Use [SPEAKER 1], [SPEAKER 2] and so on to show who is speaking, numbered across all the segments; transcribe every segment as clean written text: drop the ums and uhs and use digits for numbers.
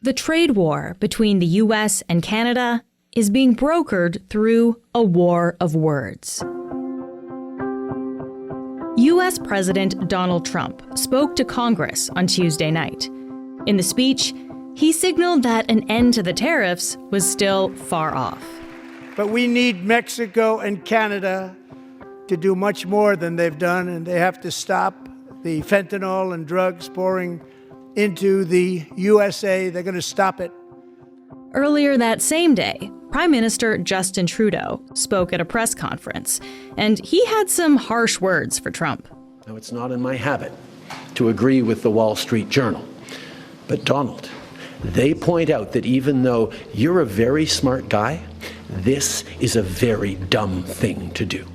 [SPEAKER 1] The trade war between the U.S. and Canada is being brokered through a war of words. U.S. President Donald Trump spoke to Congress on Tuesday night. In the speech, he signaled that an end to the tariffs was still far off.
[SPEAKER 2] But we need Mexico and Canada to do much more than they've done, and they have to stop the fentanyl and drugs pouring into the USA. They're going to stop it.
[SPEAKER 1] Earlier that same day, Prime Minister Justin Trudeau spoke at a press conference, and he had some harsh words for Trump.
[SPEAKER 3] Now, it's not in my habit to agree with the Wall Street Journal, but Donald, they point out that even though you're a very smart guy, this is a very dumb thing to do.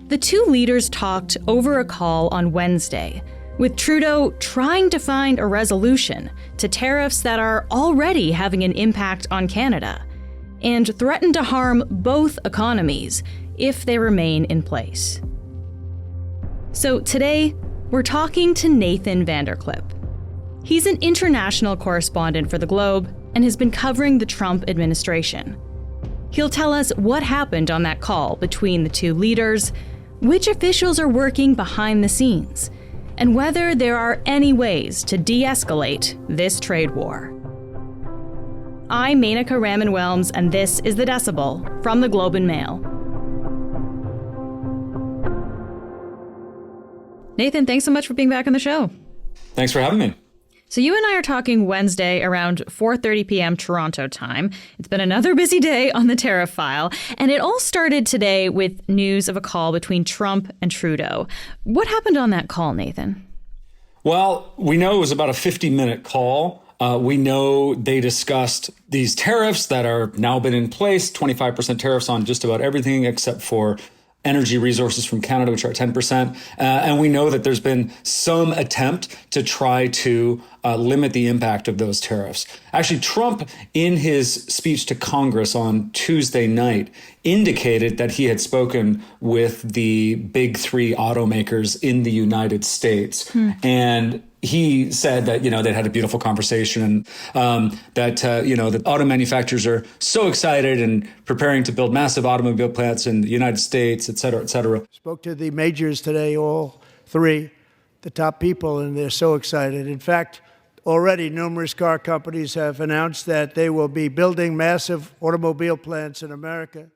[SPEAKER 1] The two leaders talked over a call on Wednesday, with Trudeau trying to find a resolution to tariffs that are already having an impact on Canada and threaten to harm both economies if they remain in place. So today, we're talking to Nathan VanderKlippe. He's an international correspondent for The Globe and has been covering the Trump administration. He'll tell us what happened on that call between the two leaders, which officials are working behind the scenes, and whether there are any ways to de-escalate this trade war. I'm Menaka Raman-Wilms, and this is The Decibel from The Globe and Mail. Nathan, thanks so much for being back on the show.
[SPEAKER 4] Thanks for having me.
[SPEAKER 1] So you and I are talking Wednesday around 4:30 p.m. Toronto time. It's been another busy day on the tariff file, and it all started today with news of a call between Trump and Trudeau. What happened on that call, Nathan?
[SPEAKER 4] Well, we know it was about a 50-minute call. We know they discussed these tariffs that are now been in place, 25% tariffs on just about everything except for energy resources from Canada, which are at 10%. And we know that there's been some attempt to try to limit the impact of those tariffs. Actually, Trump, in his speech to Congress on Tuesday night, indicated that he had spoken with the big three automakers in the United States. And he said that, they'd had a beautiful conversation and that the auto manufacturers are so excited and preparing to build massive automobile plants in the United States, et cetera, et cetera.
[SPEAKER 2] Spoke to the majors today, all three, the top people, and they're so excited. In fact, already numerous car companies have announced that they will be building massive automobile plants in America.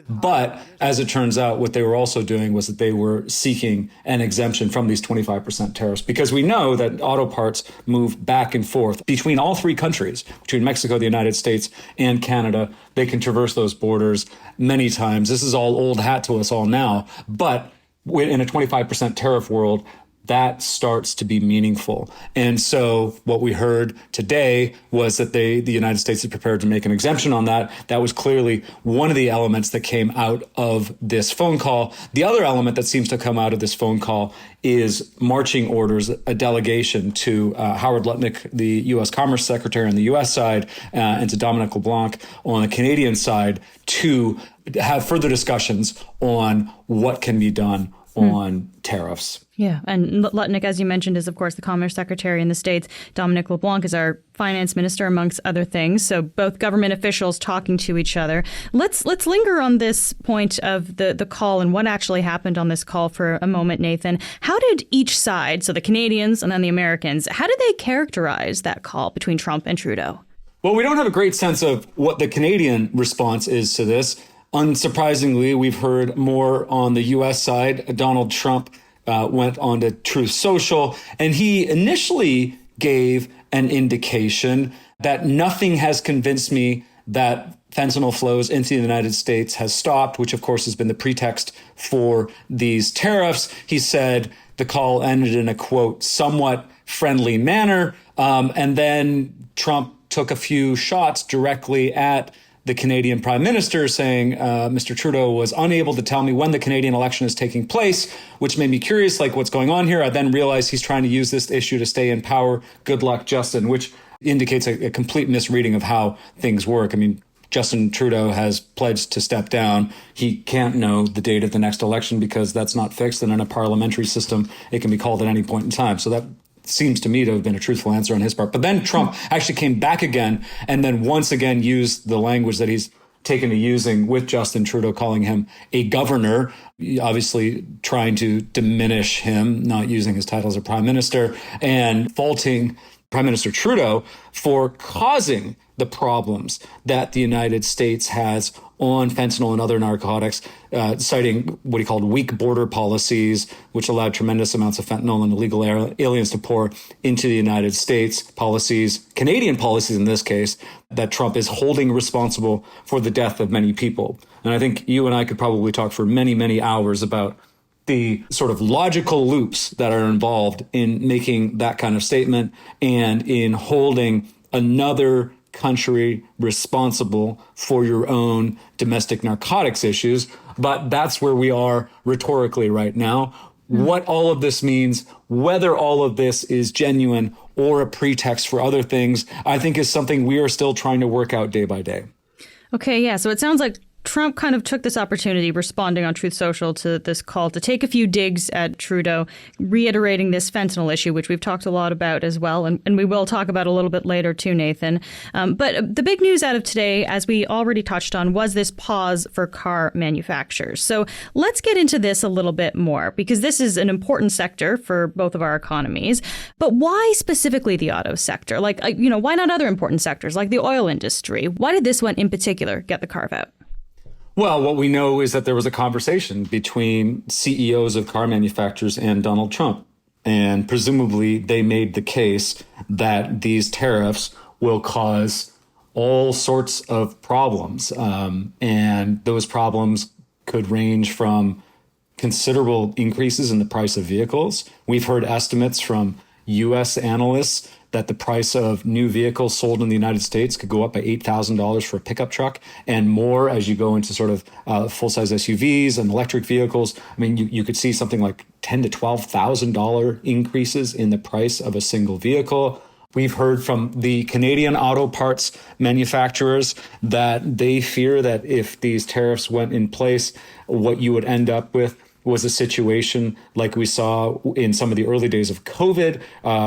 [SPEAKER 4] But as it turns out, what they were also doing was that they were seeking an exemption from these 25% tariffs, because we know that auto parts move back and forth between all three countries, between Mexico, the United States, and Canada. They can traverse those borders many times. This is all old hat to us all now. But in a 25% tariff world, that starts to be meaningful. And so what we heard today was that the United States is prepared to make an exemption on that. That was clearly one of the elements that came out of this phone call. The other element that seems to come out of this phone call is marching orders, a delegation to Howard Lutnik, the U.S. Commerce Secretary on the U.S. side, and to Dominic LeBlanc on the Canadian side to have further discussions on what can be done on tariffs.
[SPEAKER 1] Yeah, and Lutnick, as you mentioned, is, of course, the Commerce Secretary in the States. Dominic LeBlanc is our finance minister, amongst other things. So both government officials talking to each other. Let's linger on this point of the call and what actually happened on this call for a moment, Nathan. How did each side, so the Canadians and then the Americans, how did they characterize that call between Trump and Trudeau?
[SPEAKER 4] Well, we don't have a great sense of what the Canadian response is to this. Unsurprisingly, we've heard more on the U.S. side. Donald Trump went on to Truth Social, and he initially gave an indication that nothing has convinced me that fentanyl flows into the United States has stopped, which of course has been the pretext for these tariffs. He said the call ended in a, quote, somewhat friendly manner. And then Trump took a few shots directly at the Canadian Prime Minister, saying Mr. Trudeau was unable to tell me when the Canadian election is taking place, which made me curious, like, what's going on here. I then realized he's trying to use this issue to stay in power. Good luck, Justin, which indicates a complete misreading of how things work. I mean, Justin Trudeau has pledged to step down. He can't know the date of the next election because that's not fixed. And in a parliamentary system, it can be called at any point in time. So that seems to me to have been a truthful answer on his part. But then Trump actually came back again and then once again used the language that he's taken to using with Justin Trudeau, calling him a governor, obviously trying to diminish him, not using his title as a prime minister, and faulting Prime Minister Trudeau for causing the problems that the United States has on fentanyl and other narcotics, citing what he called weak border policies, which allowed tremendous amounts of fentanyl and illegal aliens to pour into the United States, policies, Canadian policies in this case, that Trump is holding responsible for the death of many people. And I think you and I could probably talk for many, many hours about the sort of logical loops that are involved in making that kind of statement and in holding another country responsible for your own domestic narcotics issues. But that's where we are rhetorically right now. What all of this means, whether all of this is genuine or a pretext for other things, I think is something we are still trying to work out day by day.
[SPEAKER 1] Okay, yeah. So it sounds like Trump kind of took this opportunity, responding on Truth Social to this call, to take a few digs at Trudeau, reiterating this fentanyl issue, which we've talked a lot about as well, and we will talk about a little bit later too, Nathan. But the big news out of today, as we already touched on, was this pause for car manufacturers. So let's get into this a little bit more, because this is an important sector for both of our economies. But why specifically the auto sector? Like, why not other important sectors like the oil industry? Why did this one in particular get the carve out?
[SPEAKER 4] Well, what we know is that there was a conversation between CEOs of car manufacturers and Donald Trump. And presumably they made the case that these tariffs will cause all sorts of problems. And those problems could range from considerable increases in the price of vehicles. We've heard estimates from U.S. analysts that the price of new vehicles sold in the United States could go up by $8,000 for a pickup truck and more as you go into sort of full-size SUVs and electric vehicles. I mean, you could see something like $10,000 to $12,000 increases in the price of a single vehicle. We've heard from the Canadian auto parts manufacturers that they fear that if these tariffs went in place, what you would end up with was a situation like we saw in some of the early days of COVID,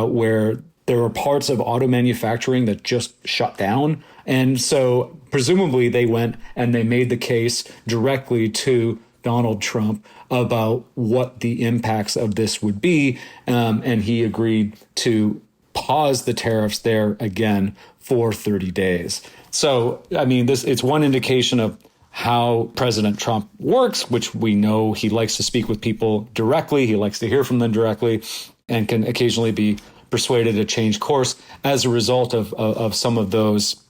[SPEAKER 4] where there were parts of auto manufacturing that just shut down. And so presumably they went and they made the case directly to Donald Trump about what the impacts of this would be. And he agreed to pause the tariffs there again for 30 days. So, I mean, it's one indication of how President Trump works, which we know he likes to speak with people directly. He likes to hear from them directly and can occasionally be persuaded to change course as a result of some of those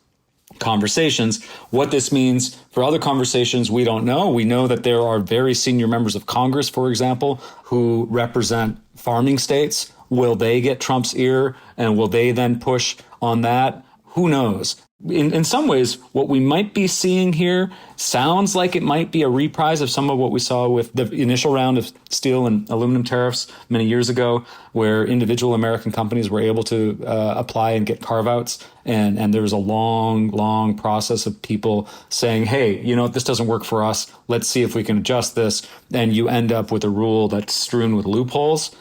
[SPEAKER 4] conversations. What this means for other conversations, we don't know. We know that there are very senior members of Congress, for example, who represent farming states. Will they get Trump's ear and will they then push on that? Who knows? In some ways, what we might be seeing here sounds like it might be a reprise of some of what we saw with the initial round of steel and aluminum tariffs many years ago, where individual American companies were able to apply and get carve-outs. And there was a long, long process of people saying, hey, this doesn't work for us. Let's see if we can adjust this. And you end up with a rule that's strewn with loopholes.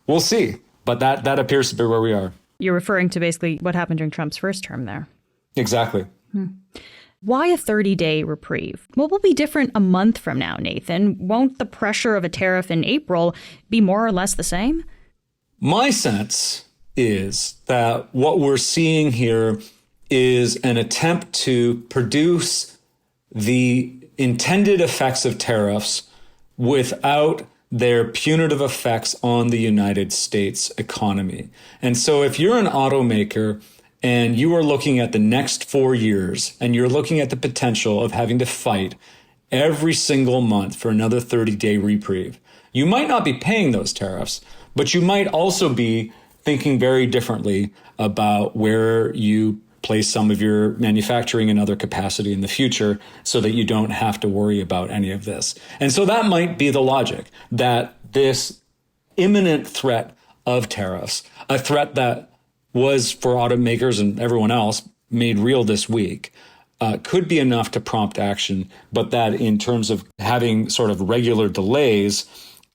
[SPEAKER 4] We'll see. But that appears to be where we are. You're referring to basically what happened during Trump's first term there. Exactly.
[SPEAKER 1] Why a 30-day reprieve? What will be different a month from now, Nathan? Won't the pressure of a tariff in April be more or less the same?
[SPEAKER 4] My sense is that what we're seeing here is an attempt to produce the intended effects of tariffs without their punitive effects on the United States economy. And so if you're an automaker and you are looking at the next 4 years and you're looking at the potential of having to fight every single month for another 30-day reprieve, you might not be paying those tariffs, but you might also be thinking very differently about where you place some of your manufacturing and other capacity in the future so that you don't have to worry about any of this. And so that might be the logic, that this imminent threat of tariffs, a threat that was for automakers and everyone else made real this week, could be enough to prompt action, but that in terms of having sort of regular delays,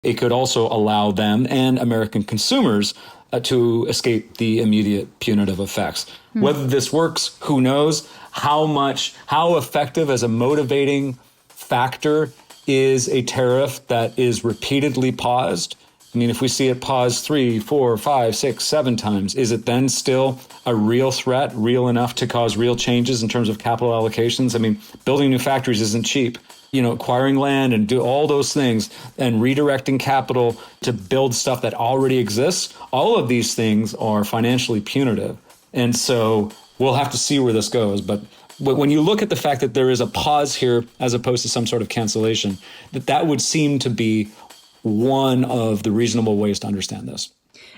[SPEAKER 4] it could also allow them and American consumers to escape the immediate punitive effects. Whether this works, who knows? How effective as a motivating factor is a tariff that is repeatedly paused? I mean, if we see it paused 3, 4, 5, 6, 7 times, is it then still a real threat, real enough to cause real changes in terms of capital allocations? I mean, building new factories isn't cheap. Acquiring land and do all those things and redirecting capital to build stuff that already exists, all of these things are financially punitive. And so we'll have to see where this goes. But when you look at the fact that there is a pause here as opposed to some sort of cancellation, that would seem to be one of the reasonable ways to understand this.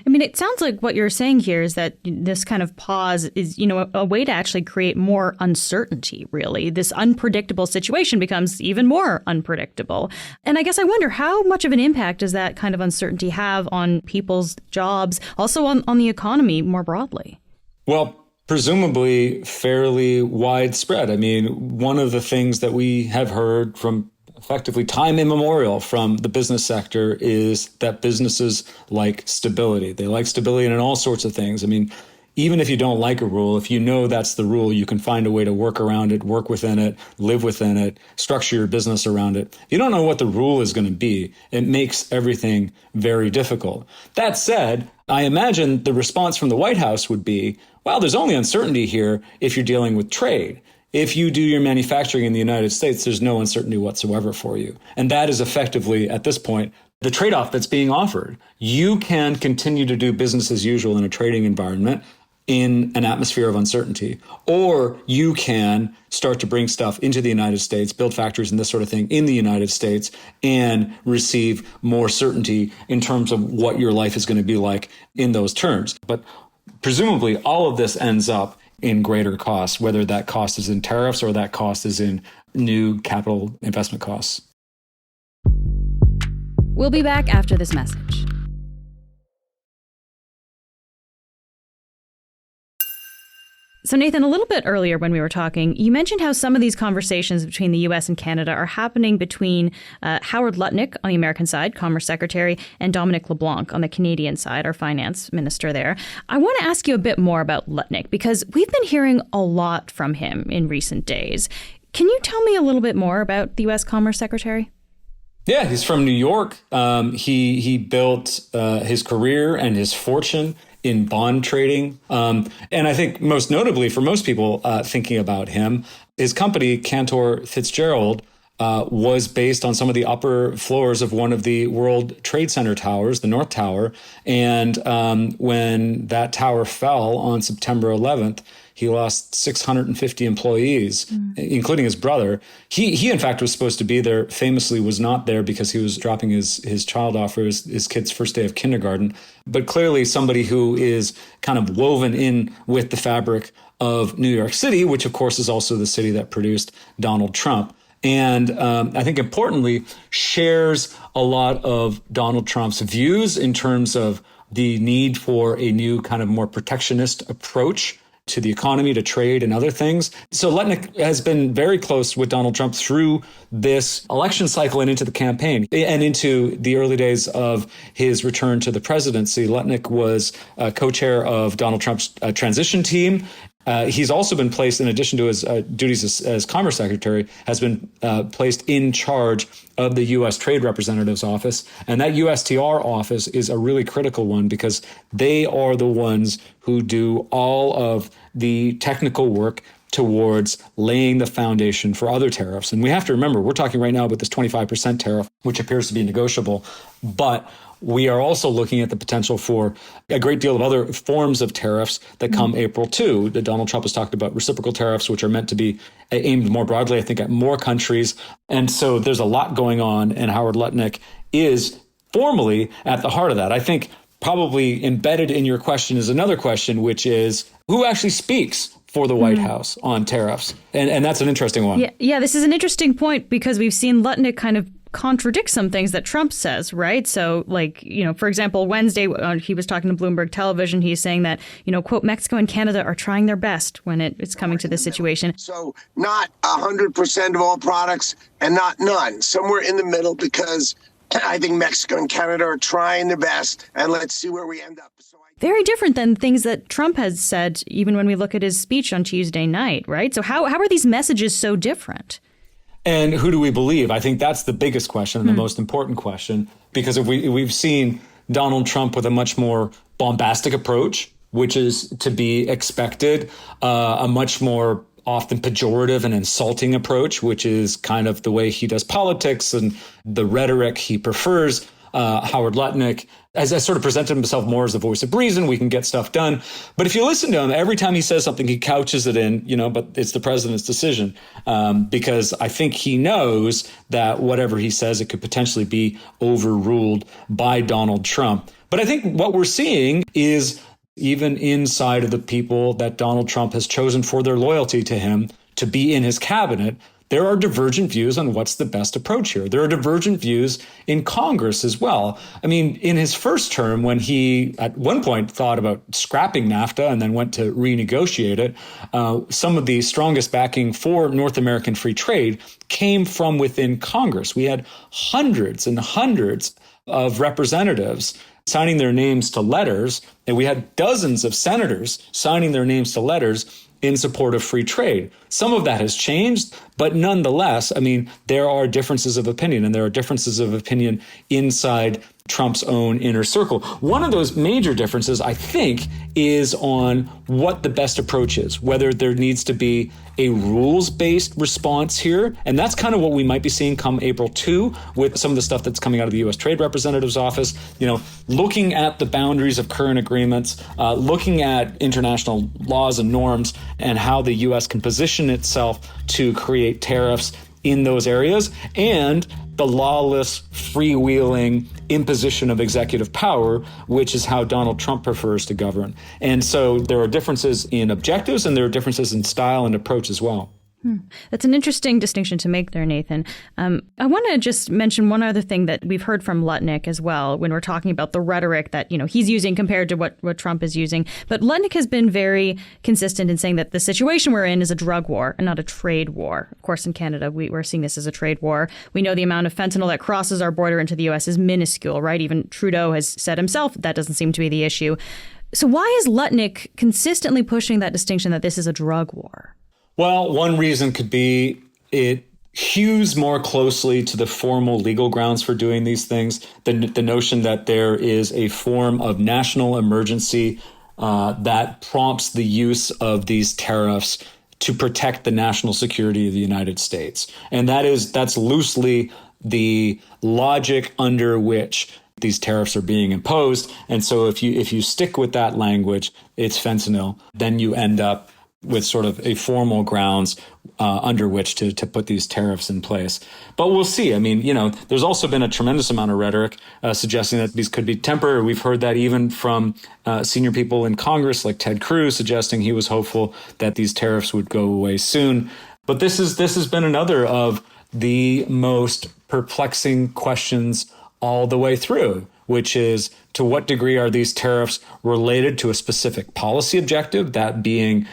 [SPEAKER 1] I mean, it sounds like what you're saying here is that this kind of pause is, a way to actually create more uncertainty, really. This unpredictable situation becomes even more unpredictable. And I guess I wonder, how much of an impact does that kind of uncertainty have on people's jobs, also on the economy more broadly?
[SPEAKER 4] Well, presumably fairly widespread. I mean, one of the things that we have heard from effectively time immemorial from the business sector is that businesses like stability. They like stability in all sorts of things. I mean, even if you don't like a rule, if you know that's the rule, you can find a way to work around it, work within it, live within it, structure your business around it. If you don't know what the rule is going to be, it makes everything very difficult. That said, I imagine the response from the White House would be, well, there's only uncertainty here if you're dealing with trade. If you do your manufacturing in the United States, there's no uncertainty whatsoever for you. And that is effectively, at this point, the trade-off that's being offered. You can continue to do business as usual in a trading environment in an atmosphere of uncertainty, or you can start to bring stuff into the United States, build factories and this sort of thing in the United States, and receive more certainty in terms of what your life is going to be like in those terms. But presumably, all of this ends up in greater costs, whether that cost is in tariffs or that cost is in new capital investment costs.
[SPEAKER 1] We'll be back after this message. So Nathan, a little bit earlier when we were talking, you mentioned how some of these conversations between the U.S. and Canada are happening between Howard Lutnik on the American side, Commerce Secretary, and Dominic LeBlanc on the Canadian side, our finance minister there. I want to ask you a bit more about Lutnik because we've been hearing a lot from him in recent days. Can you tell me a little bit more about the U.S. Commerce Secretary?
[SPEAKER 4] Yeah, he's from New York. He built his career and his fortune in bond trading. And I think most notably for most people thinking about him, his company, Cantor Fitzgerald, was based on some of the upper floors of one of the World Trade Center towers, the North Tower. And when that tower fell on September 11th, he lost 650 employees, including his brother. He, in fact, was supposed to be there, famously was not there because he was dropping his child off for his kid's first day of kindergarten. But clearly somebody who is kind of woven in with the fabric of New York City, which, of course, is also the city that produced Donald Trump. And I think importantly, shares a lot of Donald Trump's views in terms of the need for a new kind of more protectionist approach to the economy, to trade and other things. So Lutnick has been very close with Donald Trump through this election cycle and into the campaign and into the early days of his return to the presidency. Lutnick was co-chair of Donald Trump's transition team. He's also been placed, in addition to his duties as Commerce Secretary, has been placed in charge of the U.S. Trade Representative's office. And that USTR office is a really critical one because they are the ones who do all of the technical work towards laying the foundation for other tariffs. And we have to remember, we're talking right now about this 25% tariff, which appears to be negotiable. But we are also looking at the potential for a great deal of other forms of tariffs that come April 2. Donald Trump has talked about reciprocal tariffs, which are meant to be aimed more broadly, I think, at more countries. And so there's a lot going on, and Howard Lutnik is formally at the heart of that. I think probably embedded in your question is another question, which is who actually speaks for the White House on tariffs? And that's an interesting one.
[SPEAKER 1] Yeah, this is an interesting point because we've seen Lutnik kind of contradict some things that Trump says, right? So like, for example, Wednesday, he was talking to Bloomberg Television. He's saying that, quote, Mexico and Canada are trying their best when it's coming to this situation.
[SPEAKER 5] So not 100% of all products and not none, somewhere in the middle, because I think Mexico and Canada are trying their best, and let's see where we end up.
[SPEAKER 1] Very different than things that Trump has said, even when we look at his speech on Tuesday night, right? So how are these messages so different?
[SPEAKER 4] And who do we believe? I think that's the biggest question and the most important question, because if we've seen Donald Trump with a much more bombastic approach, which is to be expected, a much more often pejorative and insulting approach, which is kind of the way he does politics and the rhetoric he prefers. Howard Lutnik has sort of presented himself more as the voice of reason. We can get stuff done. But if you listen to him, every time he says something, he couches it in, but it's the president's decision, because I think he knows that whatever he says, it could potentially be overruled by Donald Trump. But I think what we're seeing is even inside of the people that Donald Trump has chosen for their loyalty to him to be in his cabinet, there are divergent views on what's the best approach here. There are divergent views in Congress as well. I mean, in his first term, when he at one point thought about scrapping NAFTA and then went to renegotiate it, some of the strongest backing for North American free trade came from within Congress. We had hundreds and hundreds of representatives signing their names to letters, and we had dozens of senators signing their names to letters in support of free trade. Some of that has changed, but nonetheless, I mean, there are differences of opinion, and there are differences of opinion inside Trump's own inner circle. One of those major differences, I think, is on what the best approach is, whether there needs to be a rules-based response here. And that's kind of what we might be seeing come April 2 with some of the stuff that's coming out of the U.S. Trade Representative's office, looking at the boundaries of current agreements, looking at international laws and norms and how the U.S. can position itself to create tariffs in those areas, and the lawless, freewheeling imposition of executive power, which is how Donald Trump prefers to govern. And so there are differences in objectives, and there are differences in style and approach as well.
[SPEAKER 1] That's an interesting distinction to make there, Nathan. I want to just mention one other thing that we've heard from Lutnick as well when we're talking about the rhetoric that, he's using compared to what Trump is using. But Lutnick has been very consistent in saying that the situation we're in is a drug war and not a trade war. Of course, in Canada, we're seeing this as a trade war. We know the amount of fentanyl that crosses our border into the U.S. is minuscule, right? Even Trudeau has said himself that doesn't seem to be the issue. So why is Lutnick consistently pushing that distinction that this is a drug war?
[SPEAKER 4] Well, one reason could be it hews more closely to the formal legal grounds for doing these things, the notion that there is a form of national emergency that prompts the use of these tariffs to protect the national security of the United States. And that's loosely the logic under which these tariffs are being imposed. And so if you stick with that language, it's fentanyl, then you end up with sort of a formal grounds under which to put these tariffs in place. But we'll see. I mean, there's also been a tremendous amount of rhetoric suggesting that these could be temporary. We've heard that even from senior people in Congress like Ted Cruz, suggesting he was hopeful that these tariffs would go away soon. But this has been another of the most perplexing questions all the way through, which is, to what degree are these tariffs related to a specific policy objective, that being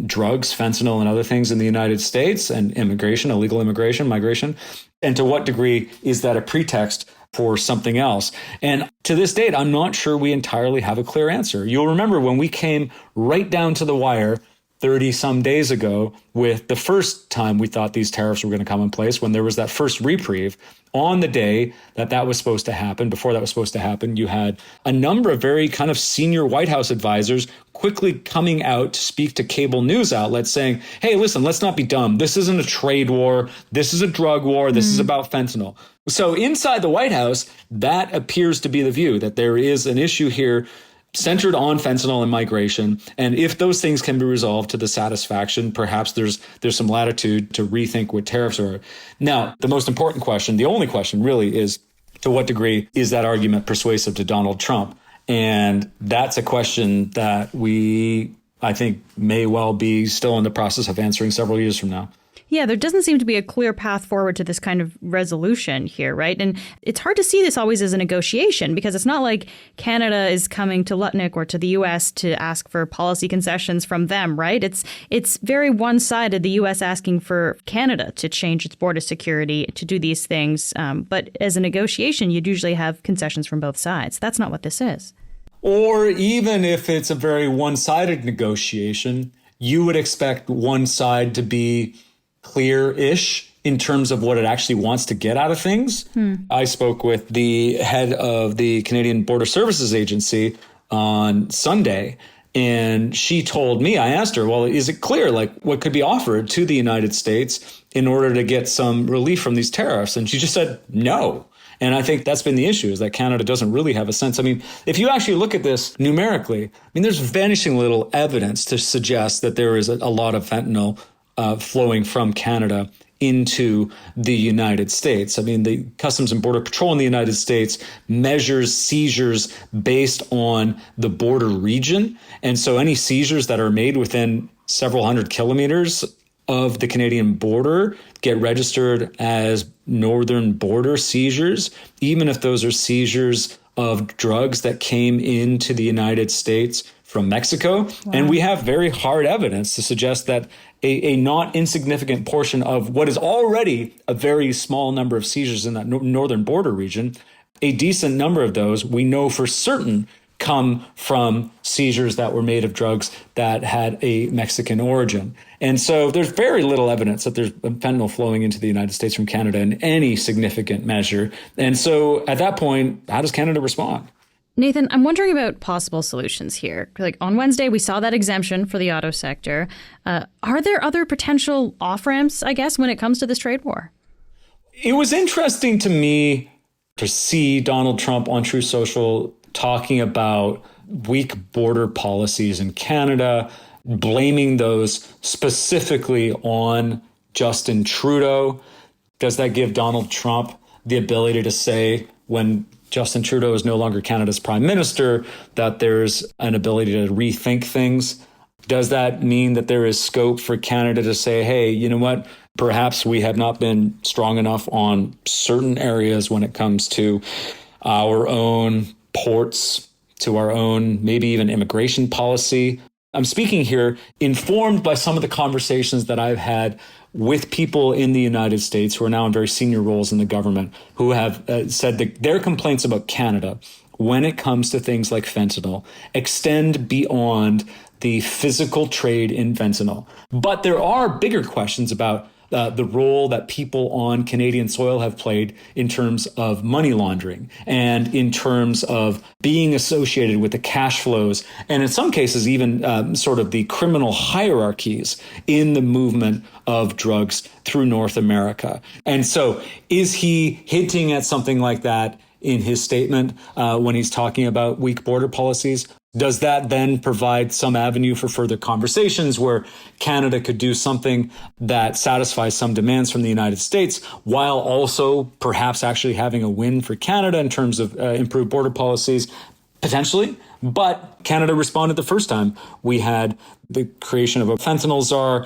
[SPEAKER 4] drugs, fentanyl, and other things in the United States, and immigration, illegal immigration, migration? And to what degree is that a pretext for something else? And to this date, I'm not sure we entirely have a clear answer. You'll remember when we came right down to the wire 30 some days ago with the first time we thought these tariffs were going to come in place, when there was that first reprieve. On the day that was supposed to happen, before that was supposed to happen, you had a number of very kind of senior White House advisors quickly coming out to speak to cable news outlets saying, hey, listen, let's not be dumb. This isn't a trade war. This is a drug war. This is about fentanyl. So inside the White House, that appears to be the view, that there is an issue here centered on fentanyl and migration. And if those things can be resolved to the satisfaction, perhaps there's some latitude to rethink what tariffs are. Now, the most important question, the only question really, is to what degree is that argument persuasive to Donald Trump? And that's a question that we, I think, may well be still in the process of answering several years from now.
[SPEAKER 1] Yeah, there doesn't seem to be a clear path forward to this kind of resolution here, right? And it's hard to see this always as a negotiation because it's not like Canada is coming to Lutnick or to the U.S. to ask for policy concessions from them, right? It's very one-sided, the U.S. asking for Canada to change its border security, to do these things. But as a negotiation, you'd usually have concessions from both sides. That's not what this is.
[SPEAKER 4] Or even if it's a very one-sided negotiation, you would expect one side to be clear-ish in terms of what it actually wants to get out of things. I spoke with the head of the Canadian Border Services Agency on Sunday, and she told me, I asked her, well, is it clear, like, what could be offered to the United States in order to get some relief from these tariffs? And she just said, no. And I think that's been the issue, is that Canada doesn't really have a sense. I mean, if you actually look at this numerically, I mean, there's vanishing little evidence to suggest that there is a lot of fentanyl flowing from Canada into the United States. I mean, the Customs and Border Patrol in the United States measures seizures based on the border region. And so any seizures that are made within several hundred kilometers of the Canadian border get registered as northern border seizures, even if those are seizures of drugs that came into the United States from Mexico. Wow. And we have very hard evidence to suggest that a not insignificant portion of what is already a very small number of seizures in that northern border region, a decent number of those we know for certain come from seizures that were made of drugs that had a Mexican origin. And so there's very little evidence that there's fentanyl flowing into the United States from Canada in any significant measure. And so at that point, how does Canada respond?
[SPEAKER 1] Nathan, I'm wondering about possible solutions here. Like on Wednesday, we saw that exemption for the auto sector. Are there other potential off-ramps, I guess, when it comes to this trade war?
[SPEAKER 4] It was interesting to me to see Donald Trump on Truth Social talking about weak border policies in Canada, blaming those specifically on Justin Trudeau. Does that give Donald Trump the ability to say, when Justin Trudeau is no longer Canada's prime minister, that there's an ability to rethink things? Does that mean that there is scope for Canada to say, hey, you know what, perhaps we have not been strong enough on certain areas when it comes to our own ports, to our own maybe even immigration policy? I'm speaking here informed by some of the conversations that I've had with people in the United States who are now in very senior roles in the government, who have said that their complaints about Canada when it comes to things like fentanyl extend beyond the physical trade in fentanyl. But there are bigger questions about the role that people on Canadian soil have played in terms of money laundering and in terms of being associated with the cash flows and in some cases even sort of the criminal hierarchies in the movement of drugs through North America. And so is he hinting at something like that in his statement when he's talking about weak border policies? Does that then provide some avenue for further conversations where Canada could do something that satisfies some demands from the United States while also perhaps actually having a win for Canada in terms of improved border policies? Potentially. But Canada responded the first time. We had the creation of a fentanyl czar,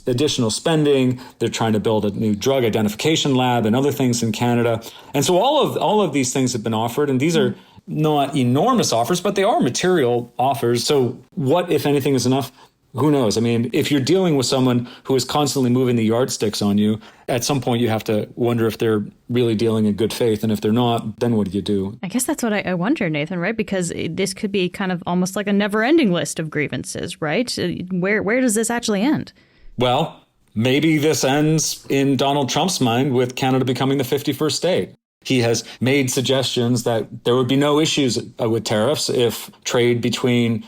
[SPEAKER 4] additional spending. They're trying to build a new drug identification lab and other things in Canada. And so all of these things have been offered, and these are not enormous offers, but they are material offers. So what, if anything, is enough? Who knows? I mean, if you're dealing with someone who is constantly moving the yardsticks on you, at some point you have to wonder if they're really dealing in good faith. And if they're not, then what do you do? I
[SPEAKER 1] guess that's what I wonder, Nathan, right? Because this could be kind of almost like a never-ending list of grievances, right? Where does this actually end?
[SPEAKER 4] Well, maybe this ends in Donald Trump's mind with Canada becoming the 51st state. He has made suggestions that there would be no issues with tariffs if trade between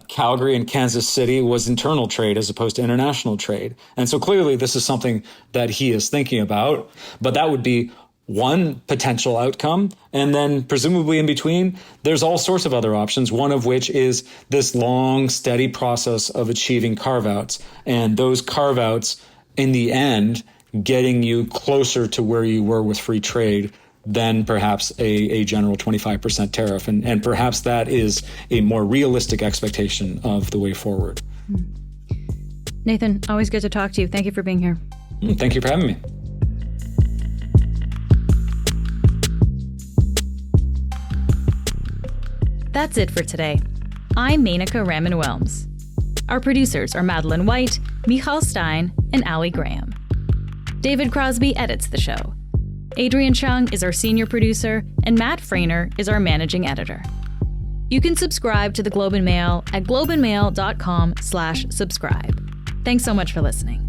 [SPEAKER 4] Calgary and Kansas City was internal trade as opposed to international trade. And so clearly this is something that he is thinking about, but that would be one potential outcome. And then presumably in between, there's all sorts of other options, one of which is this long, steady process of achieving carve-outs. And those carve-outs, in the end, getting you closer to where you were with free trade than perhaps a general 25% tariff. And perhaps that is a more realistic expectation of the way forward.
[SPEAKER 1] Nathan, always good to talk to you. Thank you for being here.
[SPEAKER 4] Thank you for having me.
[SPEAKER 1] That's it for today. I'm Menaka Raman-Wilms. Our producers are Madeline White, Michal Stein, and Ali Graham. David Crosby edits the show. Adrian Chung is our senior producer, and Matt Frainer is our managing editor. You can subscribe to the Globe and Mail at globeandmail.com/subscribe. Thanks so much for listening.